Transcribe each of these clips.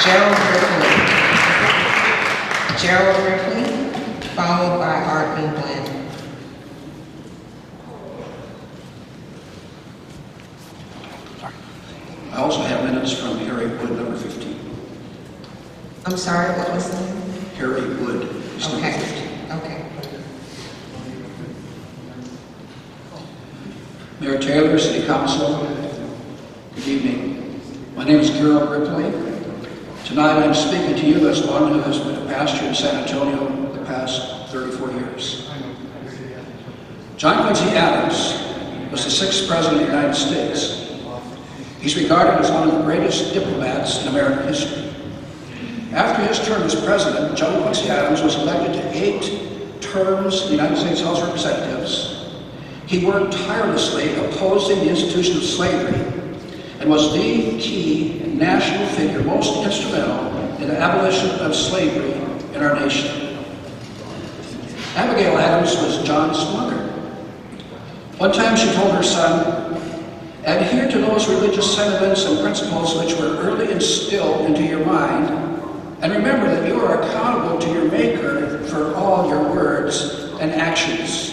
Gerald Ripley. Gerald Ripley, followed by Artman Glenn. I also have minutes from Harry Wood, number 15. I'm sorry, what was the name? Harry Wood is number Okay, 15. okay. Mayor Taylor, City Council, good evening. My name is Gerald Ripley. Tonight I'm speaking to you as one who has been a pastor in San Antonio the past 34 years. John Quincy Adams was the 6th President of the United States. He's regarded as one of the greatest diplomats in American history. After his term as president, John Quincy Adams was elected to 8 terms in the United States House of Representatives. He worked tirelessly opposing the institution of slavery and was the key national figure most instrumental in the abolition of slavery in our nation. Abigail Adams was John's mother. One time she told her son, "Adhere to those religious sentiments and principles which were early instilled into your mind, and remember that you are accountable to your Maker for all your words and actions."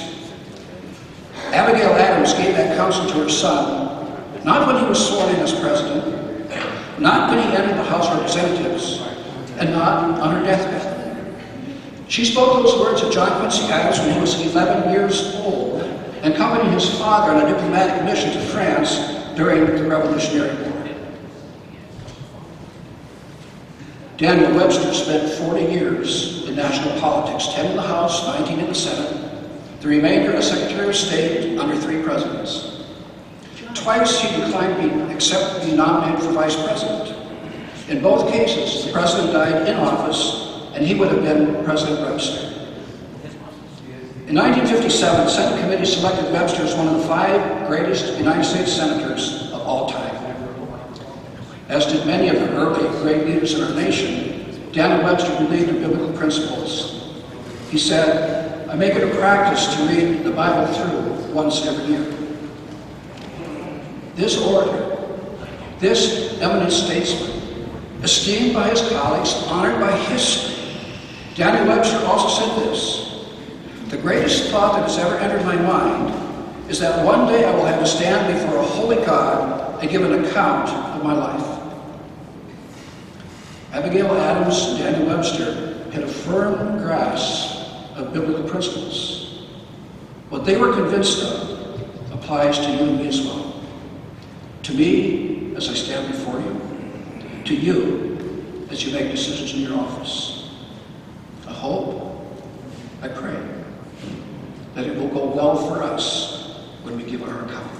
Abigail Adams gave that counsel to her son, not when he was sworn in as president, not when he entered the House of Representatives, and not on her deathbed. She spoke those words of John Quincy Adams when he was 11 years old, and accompanied his father on a diplomatic mission to France during the Revolutionary War. Daniel Webster spent 40 years in national politics, 10 in the House, 19 in the Senate, the remainder as Secretary of State under 3 presidents. Twice he declined to be nominated for Vice President. In both cases, the President died in office, and he would have been President Webster. In 1957, the Senate committee selected Webster as one of the 5 greatest United States senators of all time. As did many of the early great leaders in our nation, Daniel Webster believed in biblical principles. He said, "I make it a practice to read the Bible through once every year." This orator, this eminent statesman, esteemed by his colleagues, honored by history, Daniel Webster also said this, "The greatest thought that has ever entered my mind is that one day I will have to stand before a holy God and give an account of my life." Abigail Adams and Daniel Webster had a firm grasp of biblical principles. What they were convinced of applies to you and me as well. To me, as I stand before you. To you, as you make decisions in your office. I hope, I pray, that it will go well for us when we give our account.